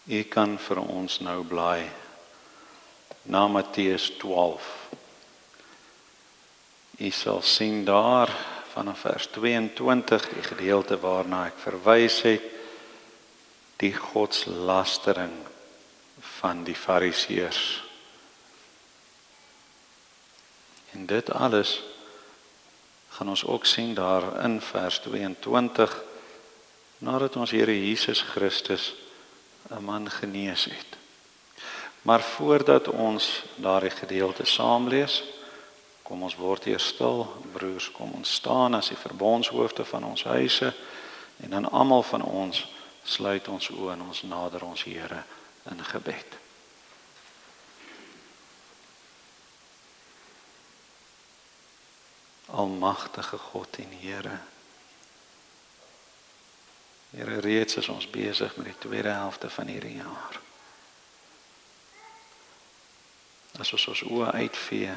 U kan vir ons nou blaai na Matteus 12. U sal sien daar vanaf vers 22, die gedeelte waarna ek verwys het, die godslastering van die Fariseërs. En dit alles gaan ons ook sien daar in vers 22, nadat ons Here Jesus Christus 'n man genees het. Maar voordat ons daardie gedeelte saam lees, kom ons word eers stil, broers, kom ons staan as die verbondshoofde van ons huise, en dan almal van ons sluit ons oë en ons nader ons Here in gebed. Almagtige God en Here, Here, reeds is ons besig met die tweede helfte van hierdie jaar. As ons ons oë uitvee,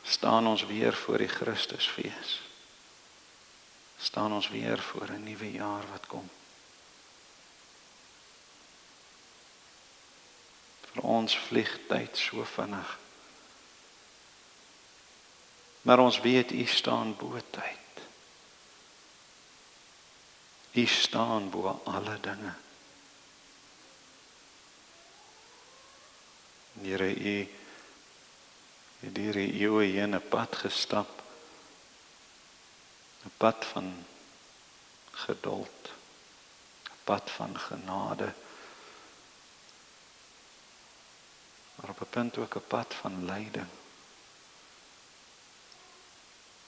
staan ons weer voor die Christusfees. Staan ons weer voor 'n nuwe jaar wat kom. Vir ons vlieg tyd so vinnig. Maar ons weet U staan bo tyd. U staan bo alle dinge. Here, U het deur die eeue heen 'n pad gestap. 'n Pad van geduld. 'n Pad van genade. Maar op 'n punt ook 'n pad van lyding.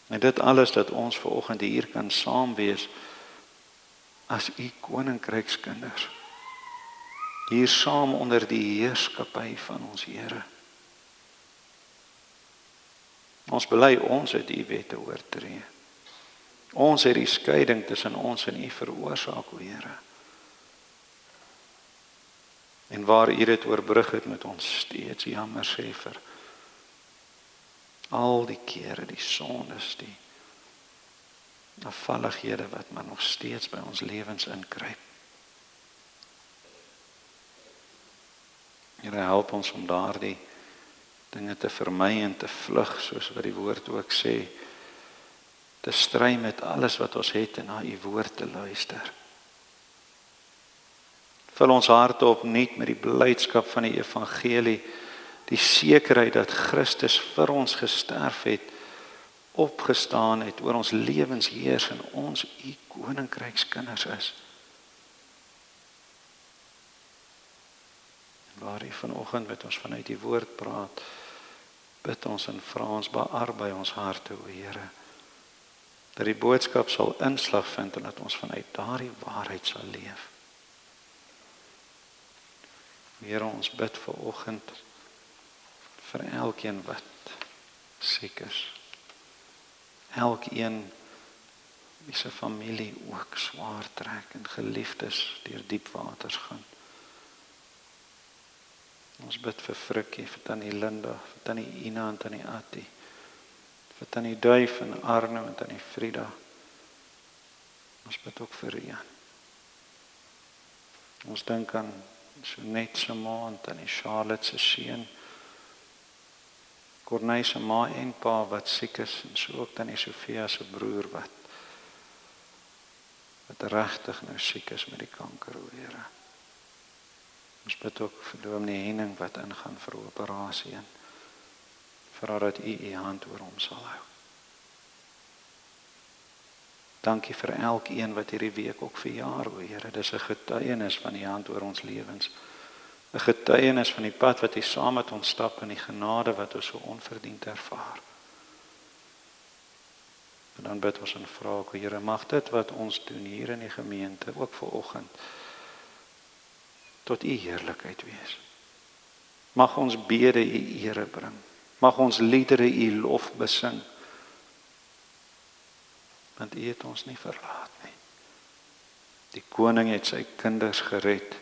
En dit alles dat ons vanoggend hier kan saam wees as U koninkrykskinders. Hier saam onder die heerskappy van ons Here. Ons bely ons het U wette oortree. Ons het die skeiding tussen ons en U veroorsaak, o Here. En waar U dit oorbrug het, moet ons steeds jammer sê vir al die kere, die sondes, die afvallighede wat maar nog steeds by ons lewens inkruip. Here, help ons om daardie dinge te vermy en te vlug, soos wat die woord ook sê, te stry met alles wat ons het en na U woord te luister. Vul ons harte opnuut met die blydskap van die evangelie, die sekerheid dat Christus vir ons gesterf het, opgestaan het, oor ons lewens heers en ons U koninkrykskinders is. Waar U vanoggend met ons vanuit die woord praat, bid ons en vra ons beaarbei ons harte, o Here, dat die boodskap sal inslag vind en dat ons vanuit daardie waarheid sal leef. Here, ons bid vanoggend vir elkeen wat siek is. Elkeen wie se familie ook swaar trek en geliefdes deur diep waters gaan. Ons bid vir Frikkie, vir Tannie Linda, vir Tannie Ina en Tannie Atti, vir Tannie Duif en Arno en Tannie Frida. Ons bid ook vir Rian. Ons dink aan Sonet se ma en Tannie Charlotte se seun, Corneille se ma en pa wat siek is, en so ook Tannie Sofia se broer wat regtig nou siek is met die kanker, o Here. Ons bid ook vir Dominee Henning wat ingaan vir 'n operasie en vra dat U hand oor hom sal hou. Dankie vir elkeen wat hierdie week ook verjaar, o Here. Dis 'n getuienis van U hand oor ons lewens. 'n Getuienis van die pad wat U saam met ons stap en die genade wat ons so onverdiend ervaar. En dan bid ons en vra ook, o Here, mag dit wat ons doen hier in die gemeente, ook vanoggend, tot U heerlikheid wees. Mag ons bede U ere bring. Mag ons liedere U lof besing. Want U het ons nie verlaat nie. Die koning het sy kinders gered.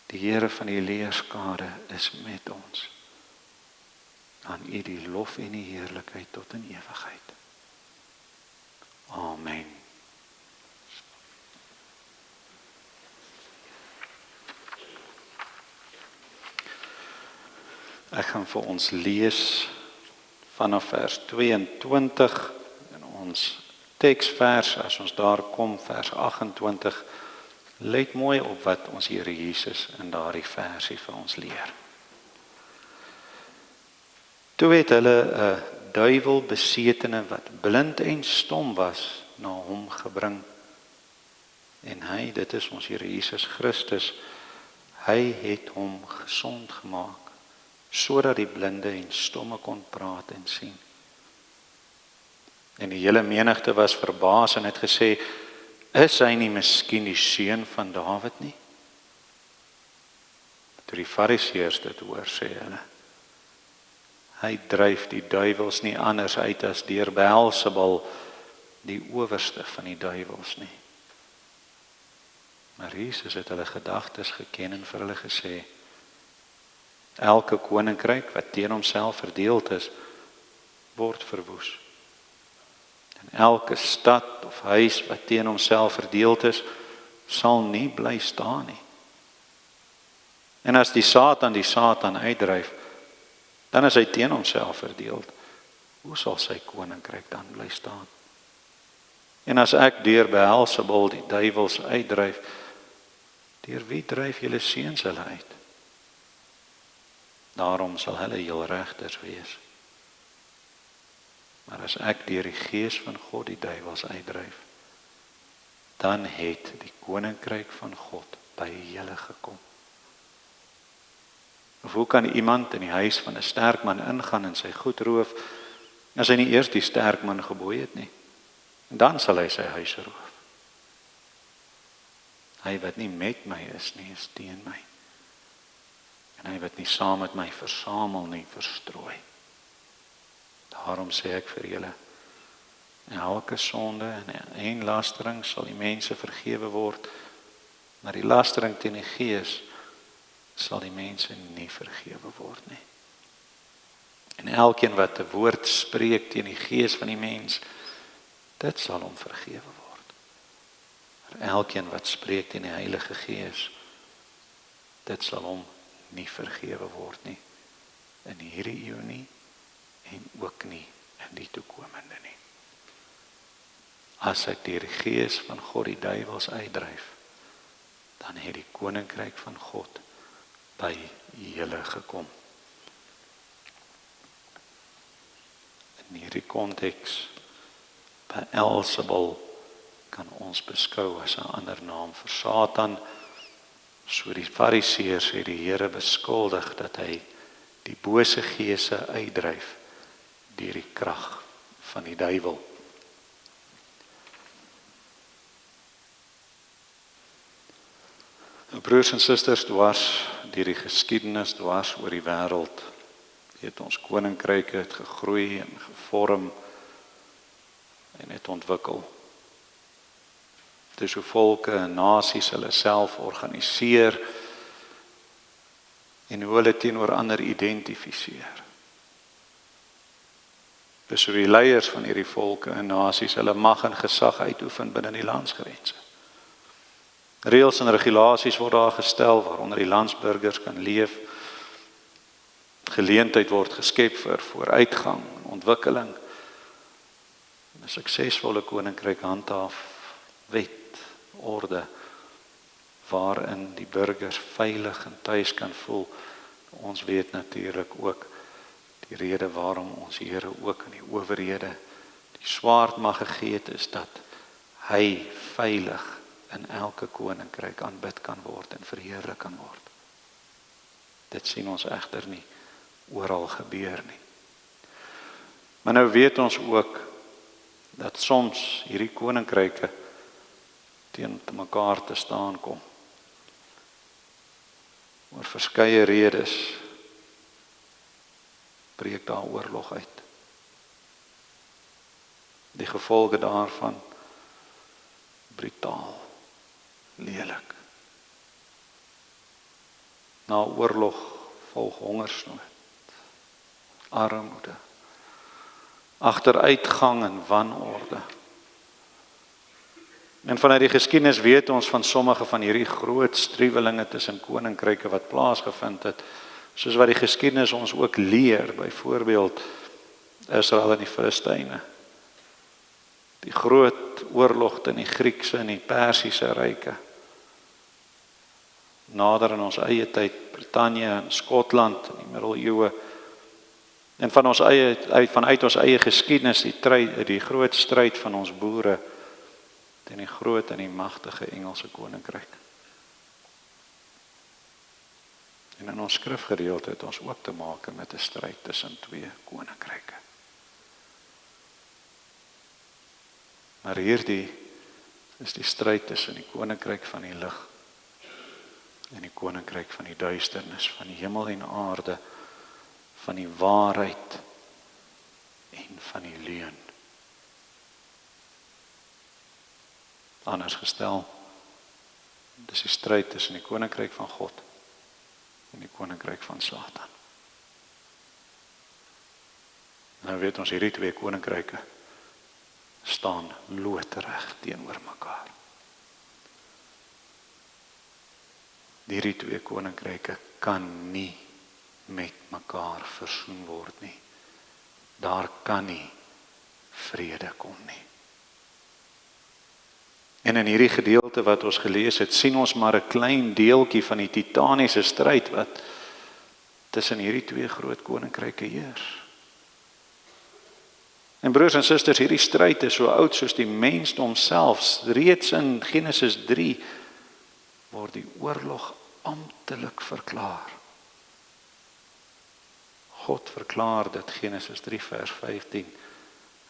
Die Here van die leerskare is met ons. Aan U die lof en die heerlikheid tot in ewigheid. Amen. Ek gaan vir ons lees vanaf vers 22 in ons teksvers, as ons daar kom, vers 28, let mooi op wat ons Here Jesus in daardie versie vir ons leer. Toe het hulle 'n duiwelbesetene wat blind en stom was, na hom gebring. En hy, dit is ons Here Jesus Christus, hy het hom gesond gemaak, sodat die blinde en stomme kon praat en sien. En die hele menigte was verbaas en het gesê, is hy nie miskien die seun van Dawid nie? Toe die Fariseërs dit hoor, sê hulle, hy dryf die duiwels nie anders uit as deur Beelzebul, die owerste van die duiwels nie. Maar Jesus het hulle gedagtes geken en vir hulle gesê, elke koninkryk wat teen homself verdeeld is, word verwoes. En elke stad of huis wat teen homself verdeeld is, sal nie bly staan nie. En as die Satan uitdryf, dan is hy teen homself verdeeld. Hoe sal sy koninkryk dan bly staan? En as ek deur Beelzebul die duiwels uitdryf, deur wie dryf julle seuns hulle uit? Daarom sal hulle heel regters wees. Maar as ek deur die Gees van God die duiwels uitdryf, dan het die koninkryk van God by julle gekom. Of hoe kan iemand in die huis van 'n sterk man ingaan en sy goed roof, as hy nie eers die sterk man geboei het nie? En dan sal hy sy huis roof. Hy wat nie met my is nie, is teen my. En hy wat nie saam met my versamel nie, verstrooi. Daarom sê ek vir julle, elke sonde en lastering sal die mense vergewe word, maar die lastering teen die Gees sal die mense nie vergewe word nie. En elkeen wat 'n woord spreek teen die Gees van die mens, dit sal hom vergewe word. Maar elkeen wat spreek teen die Heilige Gees, dit sal hom nie vergewe word nie, in hierdie eeu nie, en ook nie in die toekomende nie. As ek deur die Gees van God die duiwels uitdryf, dan het die koninkryk van God by julle gekom. In hierdie konteks, Beelzebul kan ons beskou as 'n ander naam vir Satan. So die Fariseërs het die Here beskuldig dat hy die bose geese uitdryf deur die krag van die duiwel. Broers en susters, dwars deur die geskiedenis, dwars oor die wêreld, het ons koninkryke het gegroei en gevorm en het ontwikkel. Dis hoe volke en nasies hulle self organiseer en hoe hulle teenoor ander identifiseer. Dis hoe die leiers van hierdie volke en nasies hulle mag en gesag uitoefen binne die landsgrense. Reëls en regulasies word daar gestel waaronder die landsburgers kan leef. Geleentheid word geskep vir vooruitgang en ontwikkeling. 'n Suksesvolle koninkryk handhaaf wet, orde, waarin die burgers veilig en tuis kan voel. Ons weet natuurlik ook die rede waarom ons Here ook in die owerhede die swaard mag gegee het, is dat hy veilig in elke koninkryk aanbid kan word en verheerlik kan word. Dit sien ons egter nie oral gebeur nie. Maar nou weet ons ook dat soms hierdie koninkryke teen mekaar te staan kom. Oor verskeie redes breek daar oorlog uit. Die gevolge daarvan brutaal, lelik. Na oorlog volg hongersnood, armoede, agteruitgang en wanorde. En vanuit die geskiedenis weet ons van sommige van hierdie groot struwelinge tussen koninkryke wat plaasgevind het, Soos wat die geskiedenis ons ook leer, byvoorbeeld Israel en die Filistyne. Die groot oorlog in die Griekse en die Persiese ryke. Nader in ons eie tyd, Brittanje en Skotland in die middeleeue. En vanuit ons eie geskiedenis, die groot stryd van ons boere teen die groot en die magtige Engelse koninkryk. En in ons skrifgedeelte het ons ook te maak met 'n stryd tussen twee koninkryke. Maar hierdie is die stryd tussen die koninkryk van die lig en die koninkryk van die duisternis, van die hemel en aarde, van die waarheid en van die leuen. Anders gestel, dis die stryd tussen die koninkryk van God en die koninkryk van Satan. Nou weet ons, hierdie twee koninkryke staan loodreg teenoor mekaar. Hierdie twee koninkryke kan nie met mekaar versoen word nie. Daar kan nie vrede kom nie. En in hierdie gedeelte wat ons gelees het, sien ons maar 'n klein deeltjie van die titaniese stryd wat tussen hierdie twee groot koninkryke heers. En broers en susters, hierdie stryd is so oud soos die mensdom selfs. Reeds in Genesis 3 word die oorlog amptelik verklaar. God verklaar dit, Genesis 3 vers 15.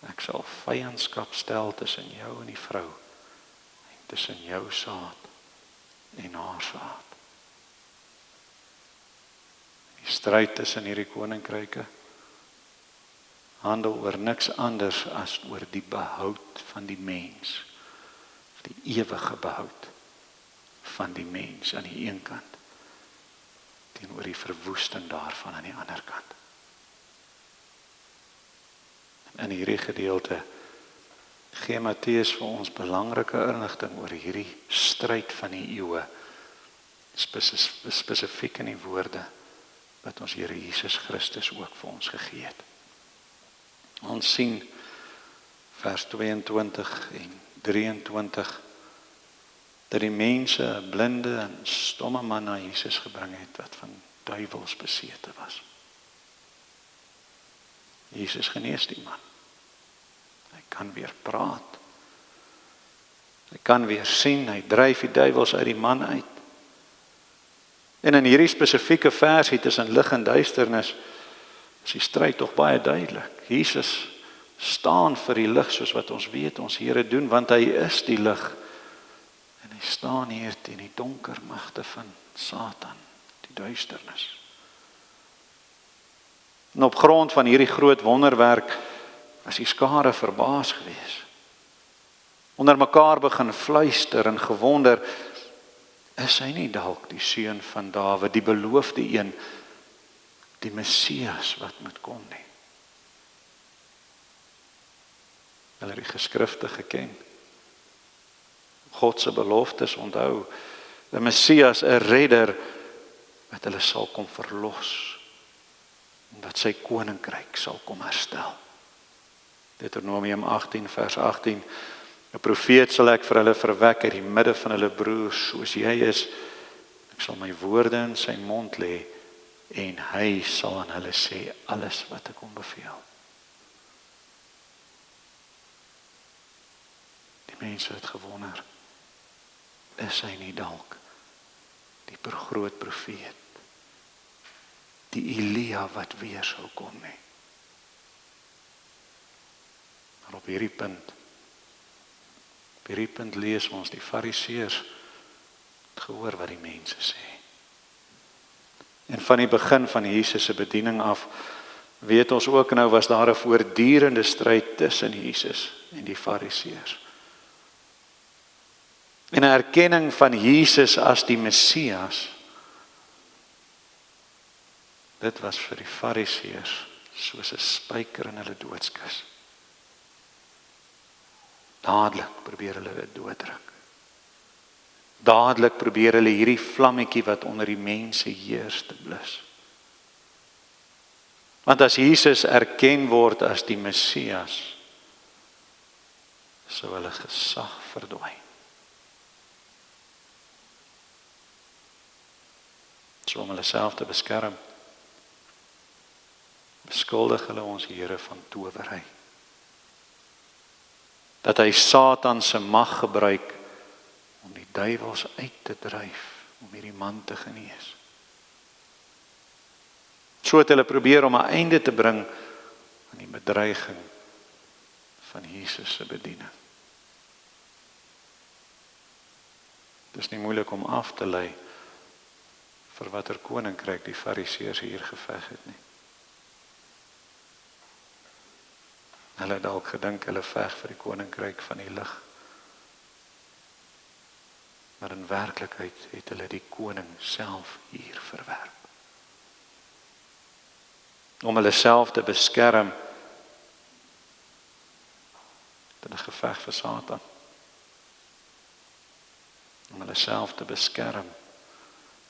Ek sal vyandskap stel tussen jou en die vrou, en tussen jou saad en haar saad. Die stryd tussen hierdie koninkryke handel oor niks anders as oor die behoud van die mens, die ewige behoud van die mens aan die een kant, teenoor die verwoesting daarvan aan die ander kant. In hierdie gedeelte gee Matteus vir ons belangrike inligting oor hierdie stryd van die eeue, spesifiek in die woorde wat ons Here Jesus Christus ook vir ons gegee het. Ons sien vers 22 en 23 dat die mense 'n blinde en stomme man na Jesus gebring het wat van duiwels besete was. Jesus genees die man. Hy kan weer praat. Hy kan weer sien, hy dryf die duiwels uit die man uit. En in hierdie spesifieke versie tussen lig en duisternis is die stryd tog baie duidelik. Jesus staan vir die lig soos wat ons weet ons Here doen, want hy is die lig. En hy staan hier teen die donker magte van Satan, die duisternis. En op grond van hierdie groot wonderwerk was die skare verbaas gewees. Onder mekaar begin fluister en gewonder, is hy nie dalk die seun van Dawid, die beloofde een, die Messias wat moet kom nie? Hulle het die geskrifte geken. God se beloftes onthou, 'n Messias, 'n redder wat hulle sal kom verlos, en wat sy koninkryk sal kom herstel. Deuteronomium 18 vers 18, 'n profeet sal ek vir hulle verwek uit die midde van hulle broers, soos jy is. Ek sal my woorde in sy mond lê, en hy sal aan hulle sê alles wat ek hom beveel. Die mense het gewonder, is hy nie dalk die groot profeet, die Elia wat weer sou kom nie? Maar op hierdie punt lees ons die Fariseërs het gehoor wat die mense sê. En van die begin van Jesus se bediening af, weet ons ook nou, was daar 'n voortdurende stryd tussen Jesus en die Fariseërs. En 'n erkenning van Jesus as die Messias, dit was vir die Fariseërs soos 'n spyker in hulle doodskis. Dadelik probeer hulle dit dooddruk. Dadelik probeer hulle hierdie vlammetjie wat onder die mense heers te blus. Want as Jesus erken word as die Messias, sou hulle gesag verdwyn. So om hulle self te beskerm, beskuldig hulle ons Here van towery. Dat hy Satan se mag gebruik om die duiwels uit te dryf, om hierdie man te genees. So het hulle probeer om 'n einde te bring aan die bedreiging van Jesus se bediening. Dit is nie moeilik om af te lei vir watter koninkryk die Fariseërs hier geveg het nie. Hulle het dalk gedink hulle veg vir die koninkryk van die lig. Maar in werklikheid het hulle die koning self hier verwerp. Om hulle self te beskerm, het hulle geveg vir Satan. Om hulle self te beskerm,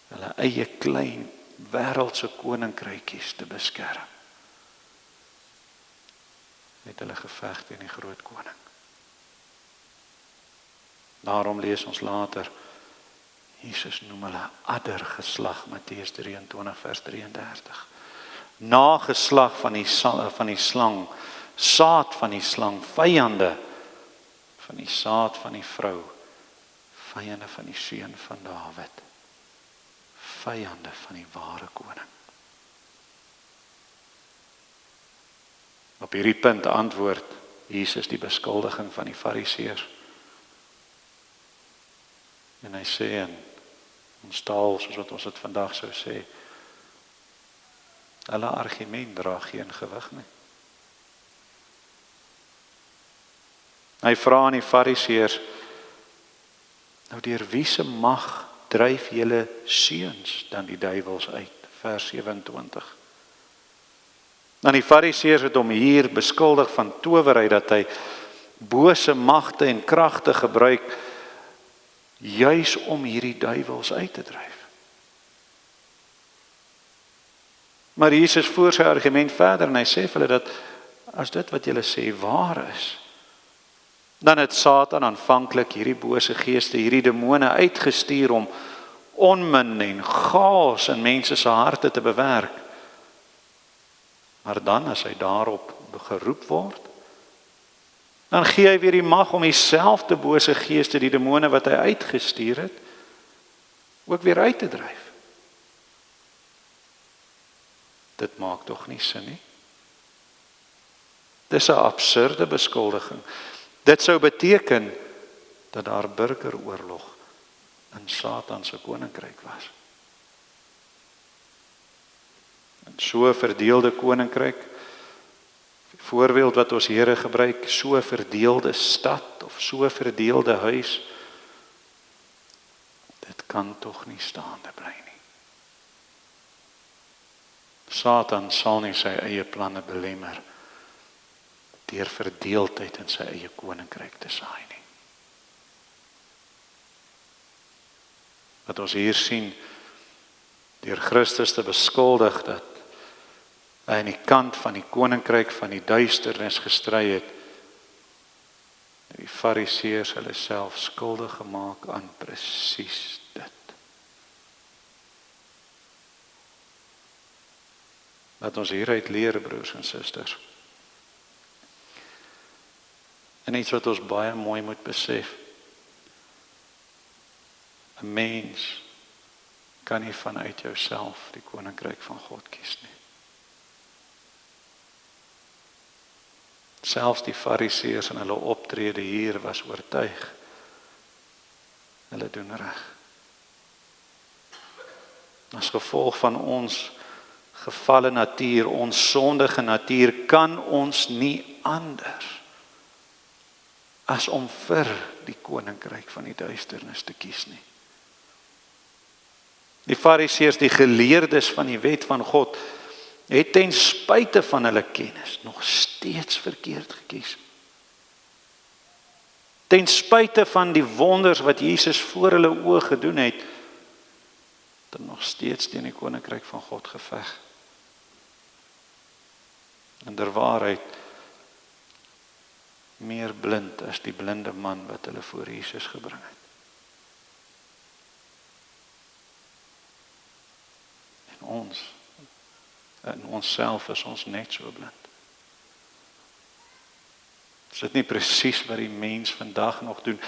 hulle eie klein wêreldse koninkrykies te beskerm. Het hulle geveg teen die groot koning. Daarom lees ons later, Jesus noem hulle addergeslag, Matteus 23 vers 33. Nageslag van die slang, saad van die slang, vyande van die saad van die vrou, vyande van die seun van Dawid, vyande van die ware koning. Op hierdie punt antwoord Jesus die beskuldiging van die Fariseërs. En hy sê in ons taal, soos wat ons dit vandag sou sê, hulle argument dra geen gewig nie. Hy vra aan die Fariseërs, nou deur wie se mag dryf julle seuns dan die duiwels uit? Vers 27. Dan die Fariseërs het hom hier beskuldig van towery, dat hy bose magte en kragte gebruik, juis om hierdie duiwels uit te dryf. Maar Jesus voer sy argument verder en hy sê vir hulle dat as dit wat julle sê waar is, dan het Satan aanvanklik hierdie bose geeste, hierdie demone uitgestuur om onmin en chaos in mense se harte te bewerk. Maar dan as hy daarop geroep word, dan gee hy weer die mag om dieselfde bose geeste, die demone wat hy uitgestuur het, ook weer uit te dryf. Dit maak tog nie sin nie. Dis 'n absurde beskuldiging. Dit sou beteken dat daar burgeroorlog in Satan se koninkryk was. En so 'n verdeelde koninkryk, voorbeeld wat ons Here gebruik, so 'n verdeelde stad of so 'n verdeelde huis, dit kan tog nie staande bly nie. Satan sal nie sy eie planne belemmer deur verdeeldheid in sy eie koninkryk te saai nie. Wat ons hier sien, deur Christus te beskuldig dat hy aan die kant van die koninkryk van die duisternis gestry het, die Fariseërs hulle self skuldig gemaak aan presies dit. Laat ons hieruit leer, broers en susters. En iets wat ons baie mooi moet besef. 'n Mens kan nie vanuit jouself die koninkryk van God kies nie. Selfs die Fariseërs in hulle optrede hier was oortuig. Hulle doen reg. As gevolg van ons gefalle natuur, ons sondige natuur, kan ons nie anders as om vir die koninkryk van die duisternis te kies nie. Die Fariseërs, die geleerdes van die wet van God, het ten spyte van hulle kennis nog steeds verkeerd gekies. Ten spyte van die wonders wat Jesus voor hulle oë gedoen het, nog steeds teen die koninkryk van God geveg. inderwaarheid meer blind as die blinde man wat hulle voor Jesus gebring het. En ons, in onsself is ons net so blind. Is dit nie presies wat die mens vandag nog doen,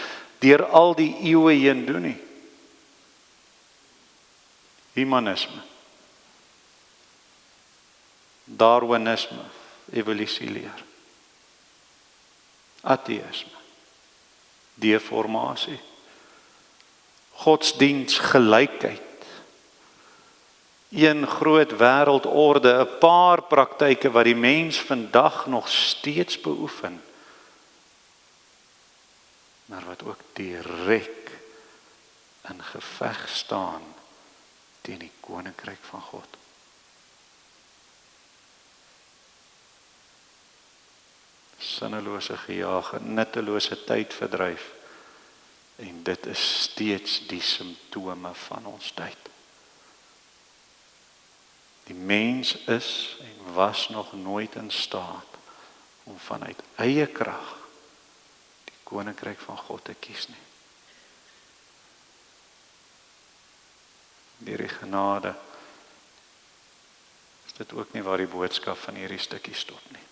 deur al die eeue heen doen nie? Humanisme, Darwinisme, evolusieleer, ateïsme, deformasie, godsdiens, gelykheid, een groot wêreldorde, 'n paar praktyke wat die mens vandag nog steeds beoefen, maar wat ook direk in geveg staan teen die koninkryk van God. Sinnelose gejaag, nuttelose tydverdryf, en dit is steeds die simptome van ons tyd. Die mens is en was nog nooit in staat om vanuit eie krag die koninkryk van God te kies nie. Deur die genade is dit ook nie waar die boodskap van hierdie stukkie stop nie.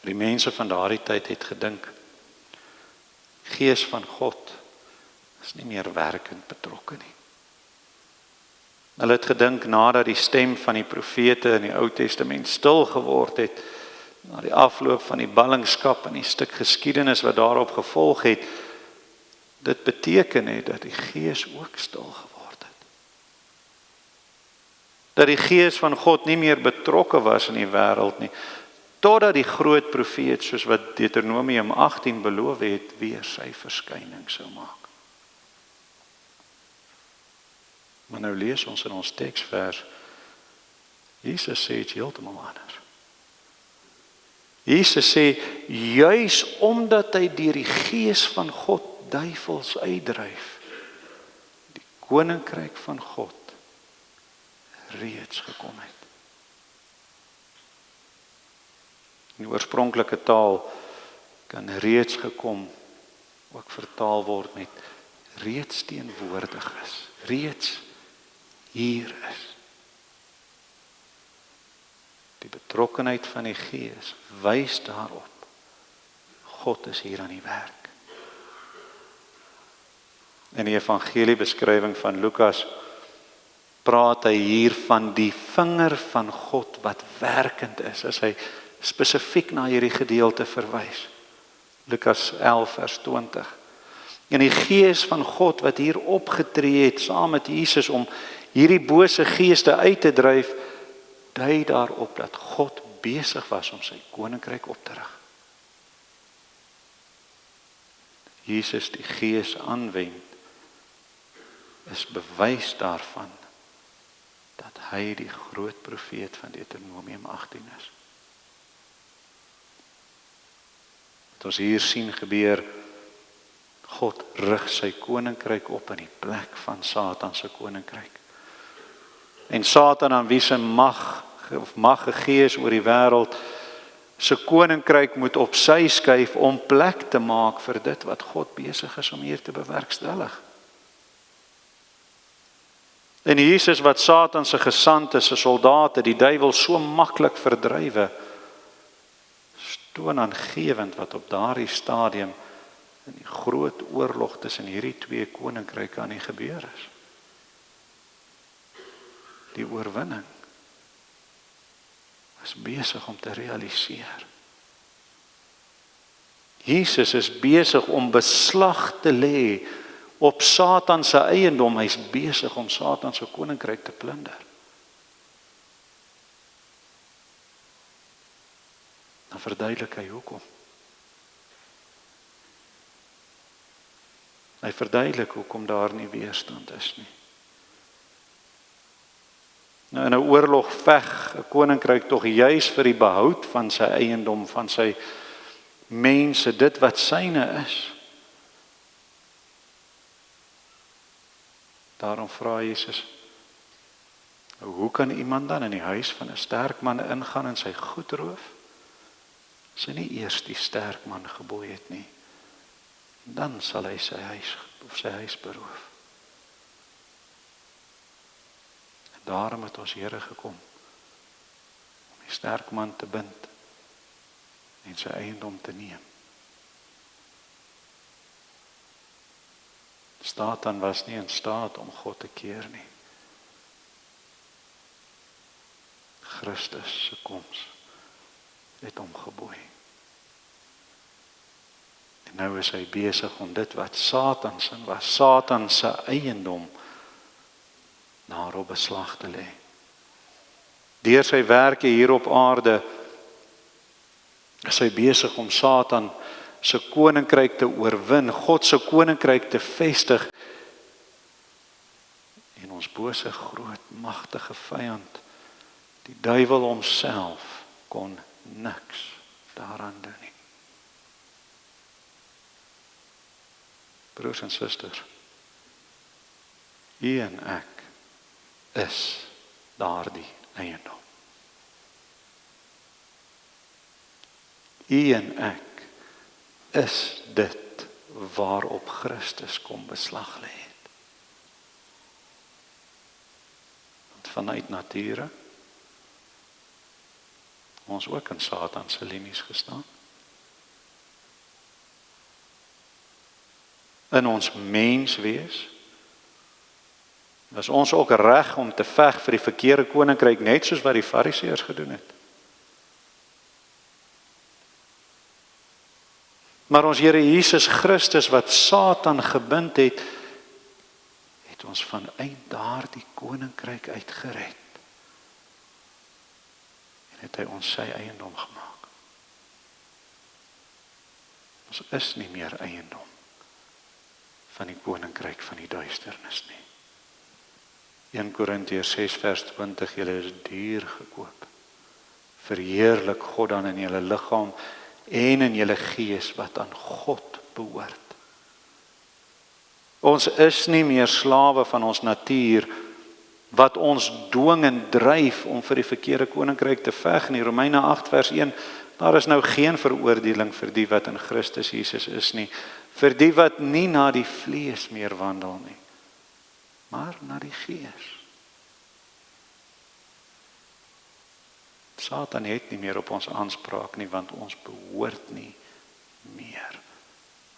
Die mense van daardie tyd het gedink, Gees van God is nie meer werkend betrokke nie. Hulle het gedink nadat die stem van die profete in die Ou Testament stil geword het, na die afloop van die ballingskap en die stuk geskiedenis wat daarop gevolg het, dit beteken het dat die Gees ook stil geword het. Dat die Gees van God nie meer betrokke was in die wêreld nie, totdat die groot profeet, soos wat Deuteronomium 18 beloof het, weer sy verskyning sou maak. Maar nou lees ons in ons teksvers, Jesus sê iets heeltemal anders. Jesus sê, juis omdat hy deur die Gees van God duivels uitdryf, die koninkryk van God reeds gekom het. In die oorspronklike taal kan reeds gekom ook vertaal word met reeds teenwoordig is, reeds hier is. Die betrokkenheid van die Gees wys daarop, God is hier aan die werk. In die evangeliebeskrywing van Lukas praat hy hier van die vinger van God wat werkend is, as hy spesifiek na hierdie gedeelte verwys. Lukas 11 vers 20. En die Gees van God wat hier opgetree het saam met Jesus om hierdie bose geeste uit te dryf, dui daarop dat God besig was om sy koninkryk op te rig. Jesus die Gees aanwend, is bewys daarvan dat hy die groot profeet van Deuteronomium 18 is. Wat ons hier sien gebeur, God rig sy koninkryk op in die plek van Satan se koninkryk. En Satan, aan wie se mag gegee is oor die wêreld, se koninkryk moet op sy skuif om plek te maak vir dit wat God besig is om hier te bewerkstellig. En Jesus wat Satan se gesant is, se soldate, die duiwel so maklik verdrywe, toon aangewend wat op daardie stadium in die groot oorlog tussen hierdie twee koninkryke aan die gebeur is. Die oorwinning is besig om te realiseer. Jesus is besig om beslag te lê op Satan se eiendom, hy is besig om Satan se koninkryk te plunder. Dan verduidelik hy hoekom. Hy verduidelik hoekom daar nie weerstand is nie. Nou in 'n oorlog veg 'n koninkryk tog juis vir die behoud van sy eiendom, van sy mense, dit wat syne is. Daarom vra Jesus, Hoe kan iemand dan in die huis van 'n sterk man ingaan en sy goed roof? As hy nie eers die sterk man geboei het nie, dan sal hy sy huis beroof. En daarom het ons Here gekom, om die sterk man te bind, en sy eiendom te neem. Satan was nie in staat om God te keer nie. Christus se koms het hom geboei. En nou is hy besig om dit wat Satan se was, Satan se eiendom, daarop beslag te lê. Deur sy werke hier op aarde is hy besig om Satan se koninkryk te oorwin, God se koninkryk te vestig, en ons bose, groot, magtige vyand, die duiwel homself, kon niks daaraan doen nie. Broers en susters, u en ek is daardie eiendom. U en ek is dit waarop Christus kom beslag lê het. Want vanuit nature ons ook in Satan se linies gestaan. In ons menswees is ons ook reg om te veg vir die verkeerde koninkryk, net soos wat die Fariseërs gedoen het. Maar ons Here Jesus Christus wat Satan gebind het, het ons vanuit daardie koninkryk uitgered. En het hy ons sy eiendom gemaak. Ons is nie meer eiendom van die koninkryk van die duisternis nie. 1 Korintiërs 6 vers 20, julle is duur gekoop. Verheerlik God dan in julle liggaam en in julle gees wat aan God behoort. Ons is nie meer slawe van ons natuur wat ons dwing en dryf om vir die verkeerde koninkryk te veg nie. Romeine 8 vers 1, daar is nou geen veroordeling vir die wat in Christus Jesus is nie, vir die wat nie na die vlees meer wandel nie, maar na die gees. Satan het nie meer op ons aanspraak nie, want ons behoort nie meer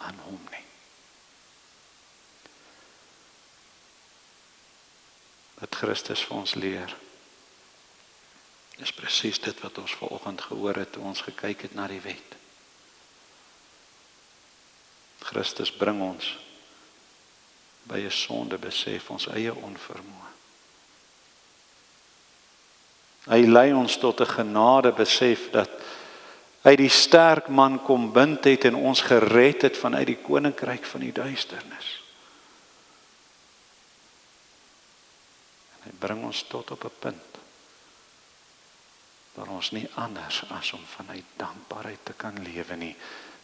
aan hom nie. Wat Christus vir ons leer, is presies dit wat ons vanoggend gehoor het toe ons gekyk het na die wet. Christus bring ons by 'n sonde besef, ons eie onvermoë. Hy lei ons tot 'n genade besef dat hy die sterk man kom bind het en ons gered het vanuit die koninkryk van die duisternis. En hy bring ons tot op 'n punt waar ons nie anders as om vanuit dankbaarheid te kan lewe nie.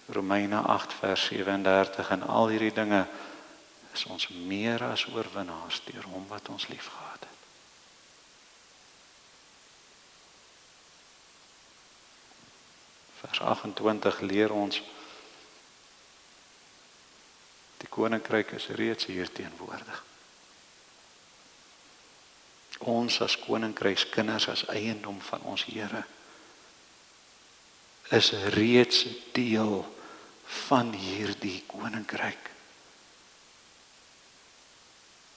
Romeine 8 vers 37, en al hierdie dinge is ons meer as oorwinnaars deur hom wat ons liefgehad het. Vers 28 leer ons, die koninkryk is reeds hier teenwoordig. Ons as koninkrykskinders, as eiendom van ons Here, is reeds deel van hierdie koninkryk.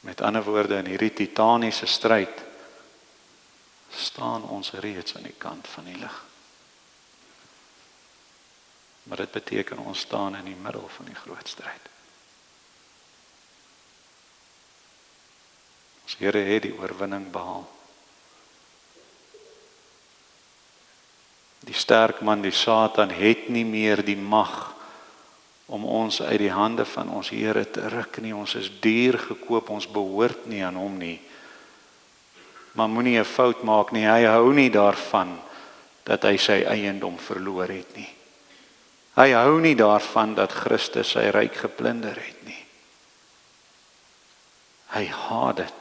Met ander woorde, in hierdie titaniese stryd staan ons reeds aan die kant van die lig. Maar dit beteken ons staan in die middel van die groot stryd. Ons Here het die oorwinning behaal. Die sterk man, die Satan, het nie meer die mag om ons uit die hande van ons Here te ruk nie. Ons is duur gekoop, ons behoort nie aan hom nie. Maar moenie 'n fout maak nie, hy hou nie daarvan dat hy sy eiendom verloor het nie. Hy hou nie daarvan dat Christus sy ryk geplunder het nie. Hy haat dit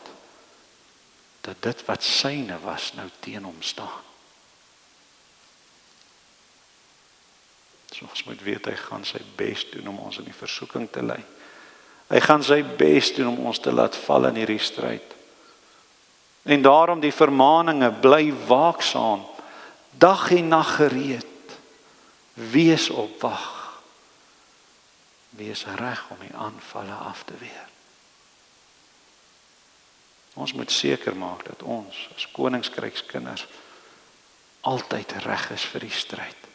dat dit wat syne was nou teen hom staan. So ons moet weet, hy gaan sy bes doen om ons in die versoeking te lei. Hy gaan sy bes doen om ons te laat val in hierdie stryd. En daarom die vermaninge, bly waaksaam, dag en nag gereed, wees op wag, wees reg om die aanvalle af te weer. Ons moet seker maak dat ons as koningskrykskinders altyd reg is vir die stryd.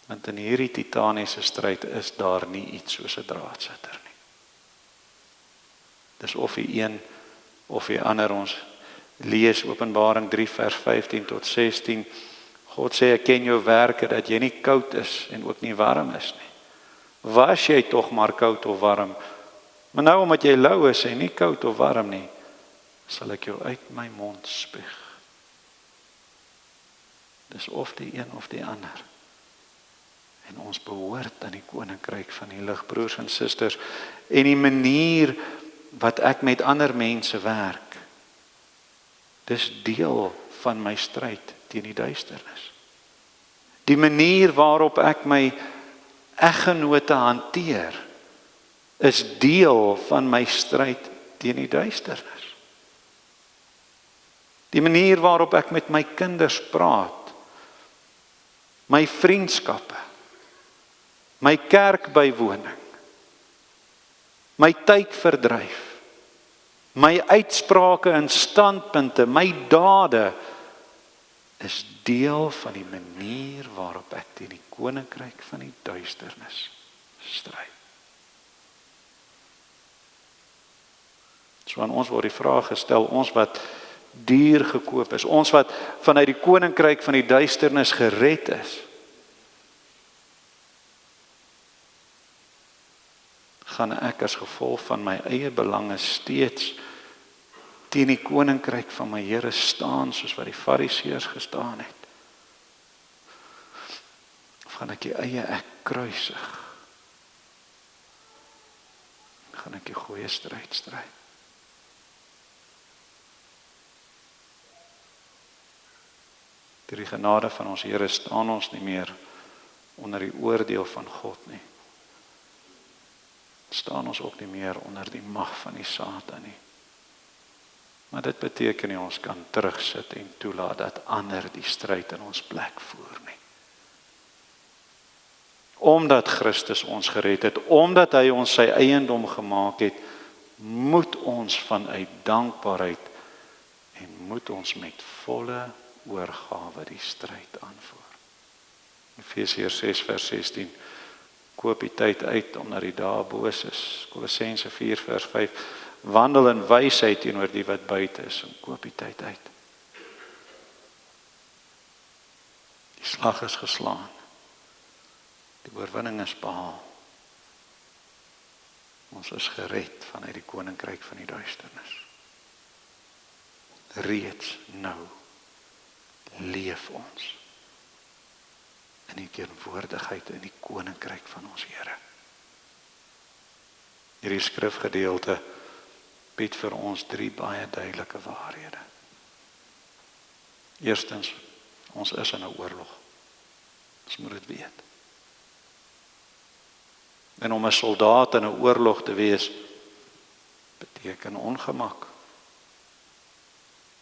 Want in hierdie titaniese stryd is daar nie iets soos 'n draadsitter nie. Dis of die een of die ander. Ons lees Openbaring 3 vers 15 tot 16. God sê, ek ken jou werke, dat jy nie koud is en ook nie warm is nie. Was jy tog maar koud of warm? Maar nou omdat jy lou is en nie koud of warm nie, sal ek jou uit my mond spuug. Dis of die een of die ander. En ons behoort aan die koninkryk van die lig, broers en susters. En die manier wat ek met ander mense werk, dis deel van my stryd teen die duisternis. Die manier waarop ek my eggenote hanteer, is deel van my stryd teen die duisternis. Die manier waarop ek met my kinders praat, my vriendskappe, my kerkbywoning, my tydverdryf, my uitsprake en standpunte, my dade, is deel van die manier waarop ek teen die koninkryk van die duisternis stry. So aan ons word die vraag gestel, ons wat duur gekoop is, ons wat vanuit die koninkryk van die duisternis gered is, gaan ek as gevolg van my eie belange steeds teen die koninkryk van my Here staan, soos wat die Fariseërs gestaan het? Of gaan ek die eie ek kruisig? Gaan ek die goeie stryd stry? Deur die genade van ons Here staan ons nie meer onder die oordeel van God nie. Staan ons ook nie meer onder die mag van die Satan nie. Maar dit beteken nie ons kan terugsit en toelaat dat ander die stryd in ons plek voer nie. Omdat Christus ons gered het, omdat hy ons sy eiendom gemaak het, moet ons vanuit dankbaarheid en moet ons met volle oorgawe die stryd aanvoer. Efesiërs 6 vers 16. Koop die tyd uit omdat die dae boos is. Kolossense 4 vers 5. Wandel in wysheid teenoor die wat buite is en koop die tyd uit. Die slag is geslaan. Die oorwinning is behaal. Ons is gered vanuit die koninkryk van die duisternis. Reeds nou leef ons in die teenwoordigheid in die koninkryk van ons Here. Hierdie skrifgedeelte bied vir ons 3 baie duidelike waarhede. Eerstens, ons is in 'n oorlog. Ons moet dit weet. En om 'n soldaat in 'n oorlog te wees, beteken ongemak.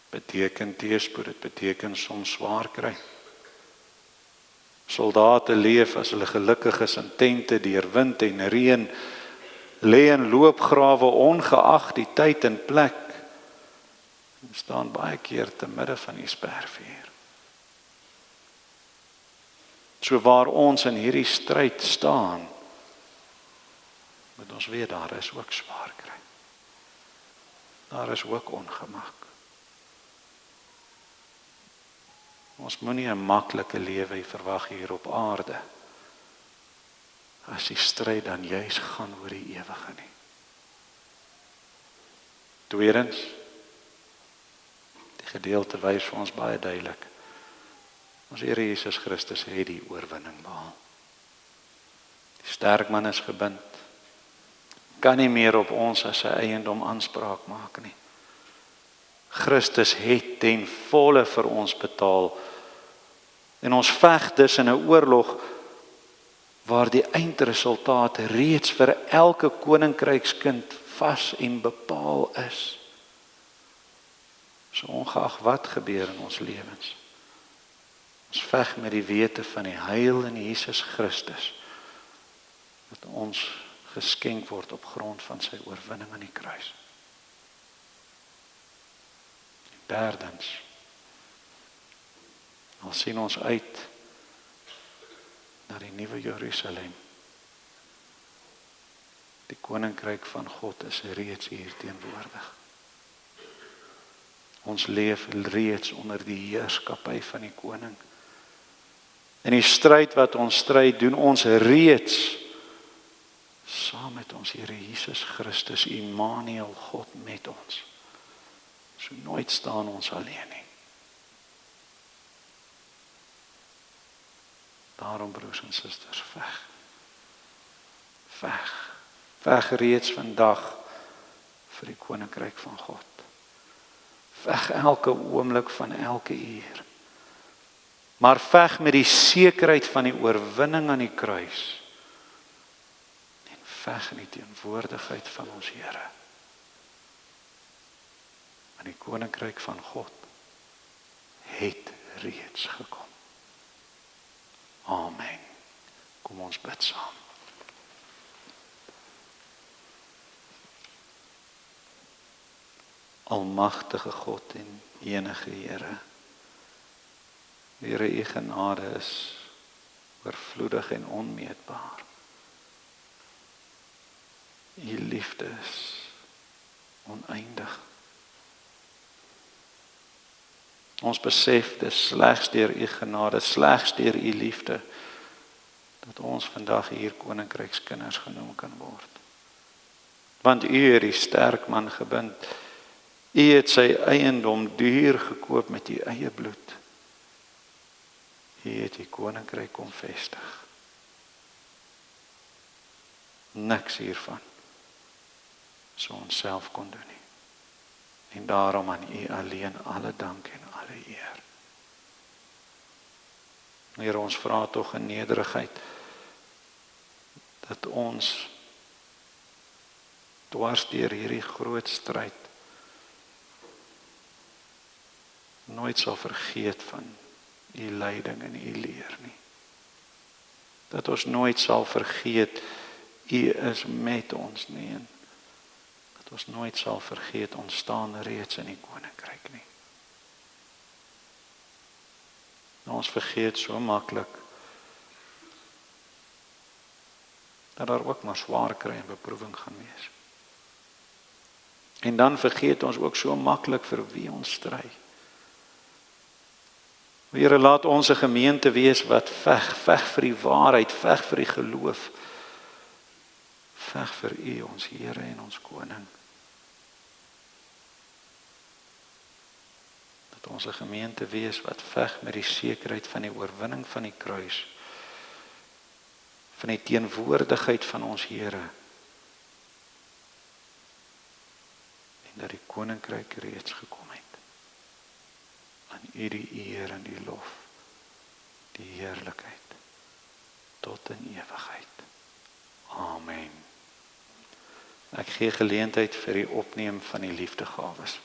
Beteken teëspoed, dit beteken soms swaar kry. Soldate leef as hulle gelukkig is in tente deur wind en reën, lê in loopgrawe ongeag die tyd en plek. En staan baie keer te midde van die spervuur. So waar ons in hierdie stryd staan, moet ons weet daar is ook swaar kry. Daar is ook ongemak. Ons moenie 'n maklike lewe verwag hier op aarde, as die stryd dan juis gaan oor die ewige nie. Tweedens, die gedeelte wys vir ons baie duidelik, ons Here Jesus Christus het die oorwinning behaal. Die sterk man is gebind, kan nie meer op ons as sy eiendom aanspraak maak nie. Christus het ten volle vir ons betaal. En ons veg dus in 'n oorlog waar die eindresultaat reeds vir elke koninkrykskind vas en bepaal is. So ongeag wat gebeur in ons lewens. Ons veg met die wete van die heil in Jesus Christus, dat ons geskenk word op grond van sy oorwinning aan die kruis. Derdens, al sien ons uit na die nuwe Jerusalem. Die koninkryk van God is reeds hier teenwoordig. Ons leef reeds onder die heerskappy van die koning. In die stryd wat ons stry, doen ons reeds saam met ons Here Jesus Christus, Immanuel, God met ons. So nooit staan ons alleen nie. Daarom, broers en susters, veg. Veg reeds vandag vir die koninkryk van God. Veg elke oomblik van elke uur. Maar veg met die sekerheid van die oorwinning aan die kruis. En veg in die teenwoordigheid van ons Here. Want die koninkryk van God het reeds gekom. Amen. Kom ons bid saam. Almagtige God en enige Here. Here, u genade is oorvloedig en onmeetbaar. U liefde is oneindig. Ons besef dis slegs deur u genade, slegs deur u liefde, dat ons vandag hier koninkrykskinders genoem kan word. Want u het die sterk man gebind. U het sy eiendom duur gekoop met u eie bloed. U het die koninkryk kom vestig. Niks hiervan so ons self kon doen nie. En daarom aan u alleen alle dank en alle eer. Here, ons vra tog in nederigheid dat ons dwars deur hierdie groot stryd nooit sal vergeet van u leiding en u leer nie. Dat ons nooit sal vergeet u is met ons nie. En dat ons nooit sal vergeet ons staan reeds in die koninkryk nie. Ons vergeet so maklik dat daar ook maar swaar kry en beproewing gaan wees. En dan vergeet ons ook so maklik vir wie ons stry. Here, laat ons 'n gemeente wees wat veg vir die waarheid, veg vir die geloof, veg vir u, ons Here en ons koning. Dat ons 'n gemeente wees wat veg met die sekerheid van die oorwinning van die kruis, van die teenwoordigheid van ons Here, en dat die koninkryk reeds gekom het. Aan u die eer en die lof, die heerlikheid, tot in ewigheid. Amen. Ek gee geleentheid vir die opneem van die liefdegawes.